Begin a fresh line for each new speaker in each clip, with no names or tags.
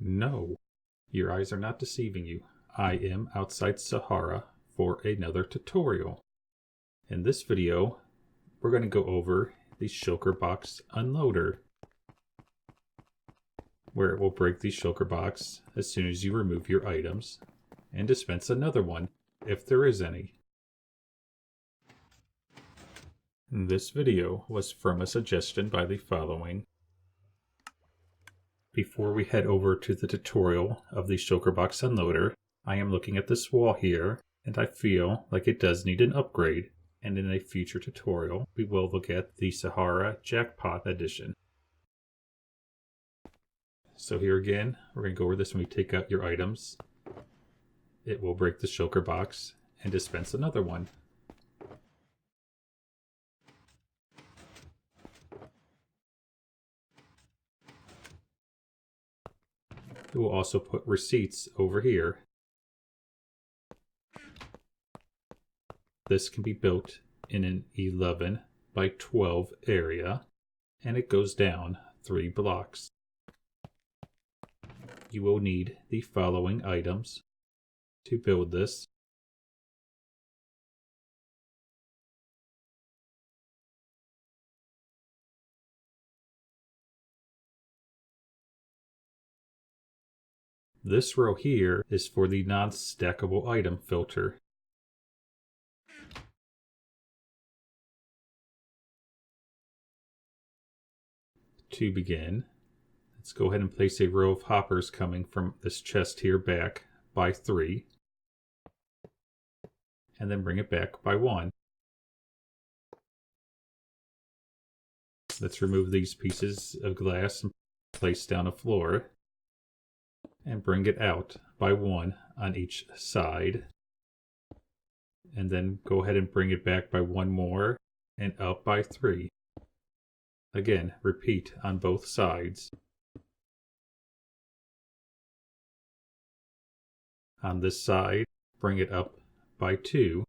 No, your eyes are not deceiving you. I am outside Sahara for another tutorial. In this video, we're going to go over the Shulker box unloader, where it will break the Shulker box as soon as you remove your items and dispense another one, if there is any. This video was from a suggestion by the following. Before we head over to the tutorial of the Shulker box unloader, I am looking at this wall here, and I feel like it does need an upgrade, and in a future tutorial we will look at the Sahara Jackpot edition. So here again, we're going to go over this when we take out your items. It will break the Shulker box and dispense another one. It will also put receipts over here. This can be built in an 11 by 12 area, and it goes down 3 blocks. You will need the following items to build this. This row here is for the non-stackable item filter. To begin, let's go ahead and place a row of hoppers coming from this chest here back by 3, and then bring it back by 1. Let's remove these pieces of glass and place down a floor, and bring it out by 1 on each side, and then go ahead and bring it back by 1 more and up by 3. Again, repeat on both sides. On this side, bring it up by 2.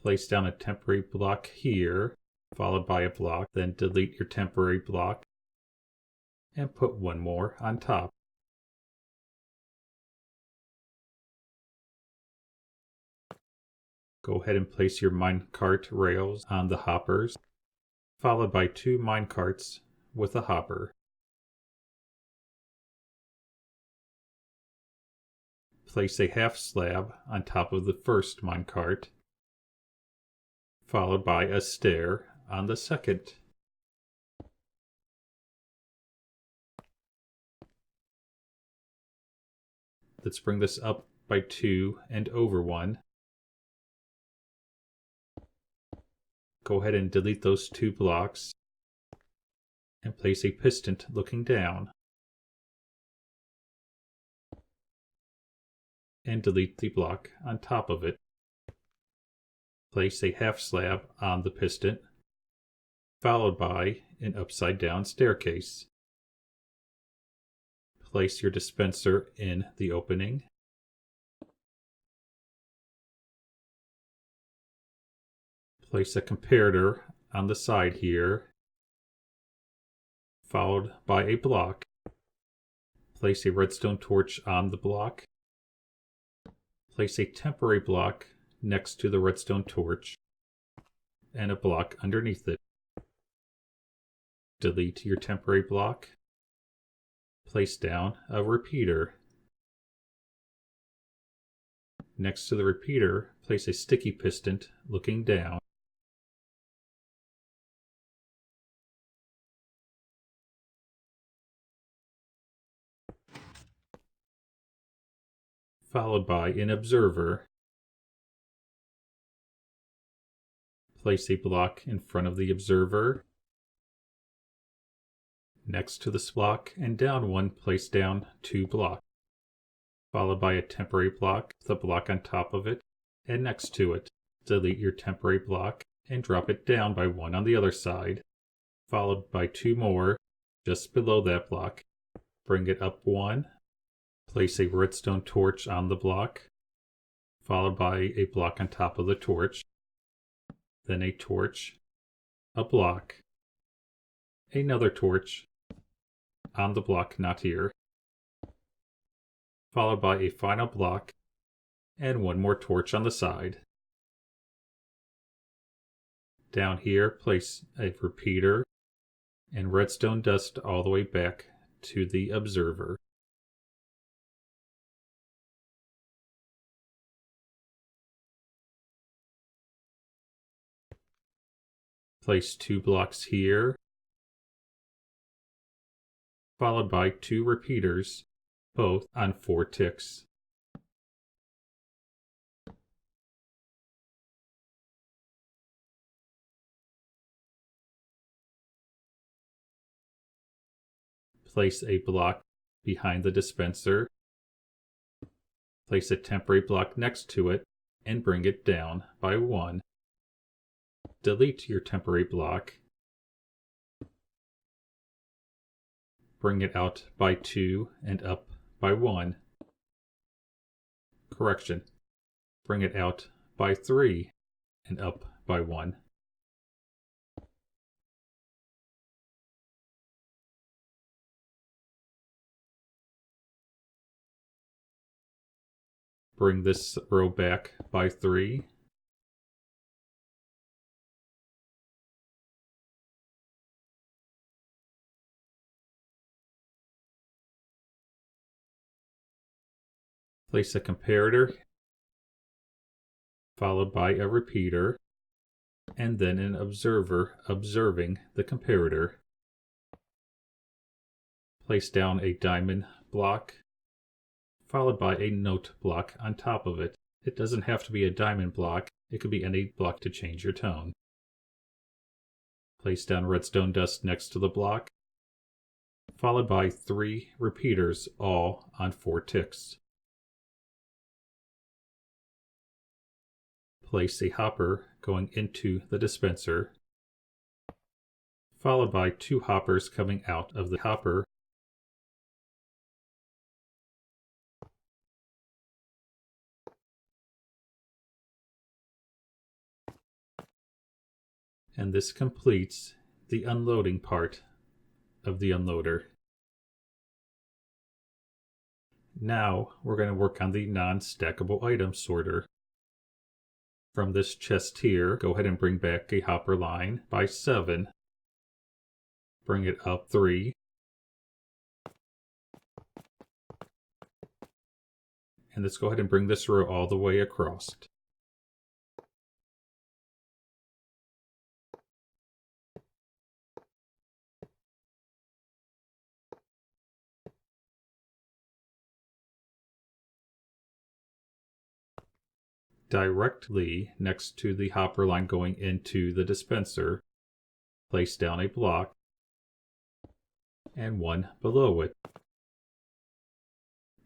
Place down a temporary block here, followed by a block, then delete your temporary block, and put 1 more on top. Go ahead and place your minecart rails on the hoppers, followed by 2 minecarts with a hopper. Place a half slab on top of the first minecart, followed by a stair on the second. Let's bring this up by 2 and over 1. Go ahead and delete those 2 blocks and place a piston looking down. And delete the block on top of it. Place a half slab on the piston, followed by an upside down staircase. Place your dispenser in the opening. Place a comparator on the side here, followed by a block. Place a redstone torch on the block. Place a temporary block next to the redstone torch and a block underneath it. Delete your temporary block. Place down a repeater. Next to the repeater, place a sticky piston looking down. Followed by an observer. Place a block in front of the observer. Next to this block and down 1, place down 2 blocks. Followed by a temporary block with a block on top of it, and next to it, delete your temporary block and drop it down by 1 on the other side. Followed by 2 more just below that block. Bring it up 1. Place a redstone torch on the block, followed by a block on top of the torch, then a torch, a block, another torch, on the block not here, followed by a final block and one more torch on the side. Down here, place a repeater and redstone dust all the way back to the observer. Place 2 blocks here, followed by 2 repeaters, both on 4 ticks. Place a block behind the dispenser. Place a temporary block next to it and bring it down by 1. Delete your temporary block. Bring it out by 2 and up by 1. Correction. Bring it out by 3 and up by 1. Bring this row back by 3. Place a comparator, followed by a repeater, and then an observer observing the comparator. Place down a diamond block, followed by a note block on top of it. It doesn't have to be a diamond block, it could be any block to change your tone. Place down redstone dust next to the block, followed by 3 repeaters, all on 4 ticks. Place a hopper going into the dispenser, followed by 2 hoppers coming out of the hopper. And this completes the unloading part of the unloader. Now we're going to work on the non-stackable item sorter. From this chest here, go ahead and bring back a hopper line by 7. Bring it up 3. And let's go ahead and bring this row all the way across. Directly next to the hopper line going into the dispenser, place down a block and one below it.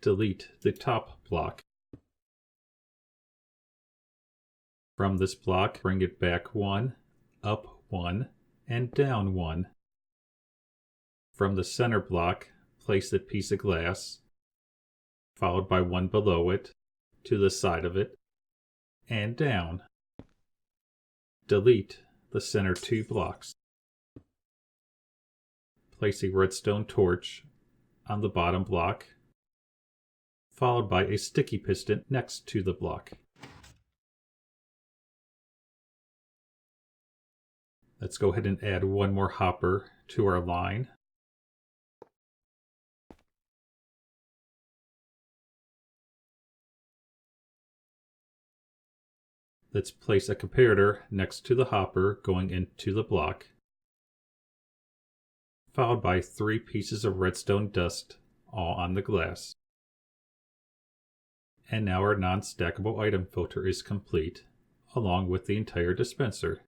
Delete the top block. From this block, bring it back 1, up 1, and down 1. From the center block, place a piece of glass, followed by one below it, to the side of it, and down. Delete the center 2 blocks. Place a redstone torch on the bottom block, followed by a sticky piston next to the block. Let's go ahead and add one more hopper to our line. Let's place a comparator next to the hopper going into the block, followed by 3 pieces of redstone dust, all on the glass. And now our non-stackable item filter is complete, along with the entire dispenser.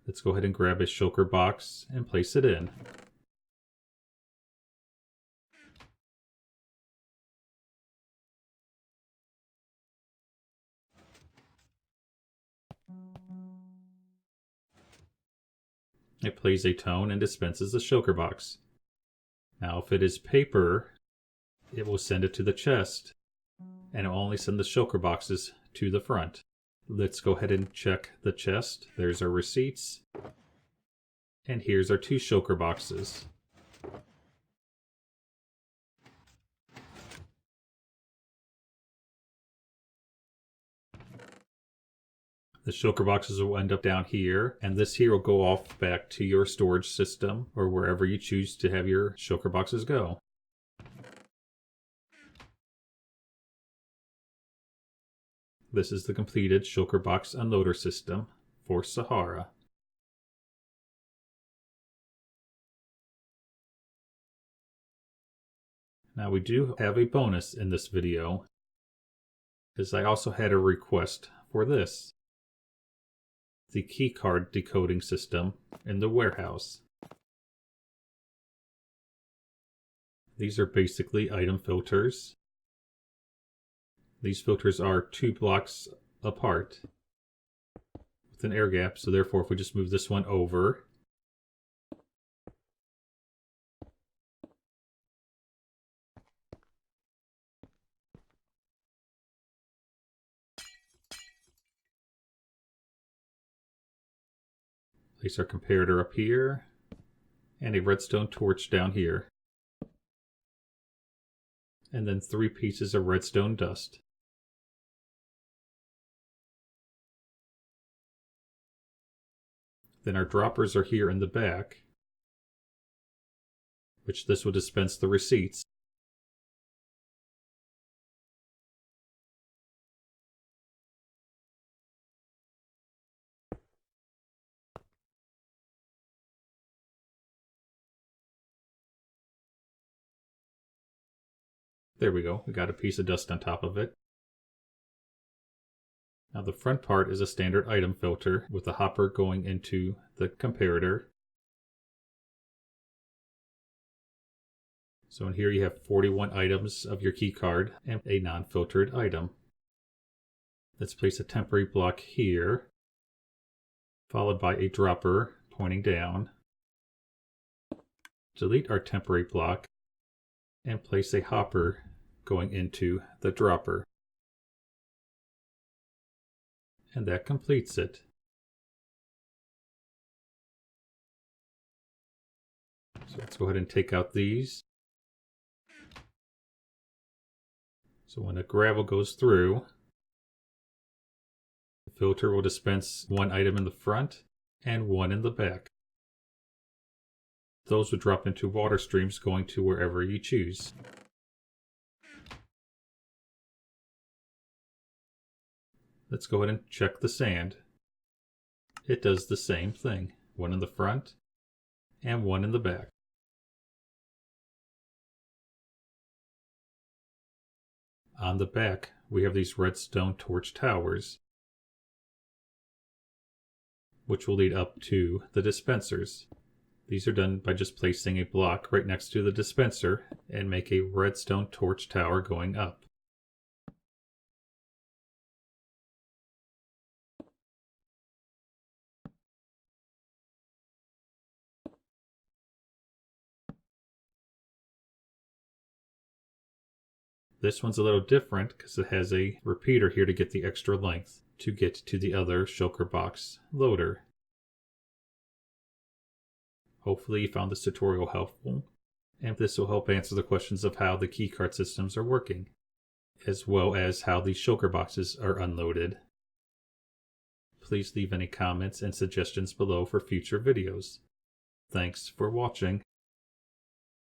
Let's go ahead and grab a shulker box and place it in. It plays a tone and dispenses the shulker box. Now if it is paper, it will send it to the chest, and it will only send the shulker boxes to the front. Let's go ahead and check the chest. There's our receipts. And here's our 2 shulker boxes. The shulker boxes will end up down here, and this here will go off back to your storage system or wherever you choose to have your shulker boxes go. This is the completed shulker box unloader system for Sahara. Now we do have a bonus in this video, as I also had a request for this. The keycard decoding system in the warehouse. These are basically item filters. These filters are 2 blocks apart with an air gap, so therefore if we just move this one over, place our comparator up here, and a redstone torch down here. And then 3 pieces of redstone dust. Then our droppers are here in the back, which this will dispense the receipts. There we go, we got a piece of dust on top of it. Now the front part is a standard item filter with a hopper going into the comparator. So in here you have 41 items of your key card and a non-filtered item. Let's place a temporary block here, followed by a dropper pointing down. Delete our temporary block and place a hopper going into the dropper. And that completes it. So let's go ahead and take out these. So when the gravel goes through, the filter will dispense 1 item in the front and 1 in the back. Those would drop into water streams going to wherever you choose. Let's go ahead and check the sand. It does the same thing. 1 in the front and 1 in the back. On the back, we have these redstone torch towers, which will lead up to the dispensers. These are done by just placing a block right next to the dispenser and make a redstone torch tower going up. This one's a little different because it has a repeater here to get the extra length to get to the other shulker box loader. Hopefully you found this tutorial helpful, and this will help answer the questions of how the keycard systems are working, as well as how the shulker boxes are unloaded. Please leave any comments and suggestions below for future videos. Thanks for watching.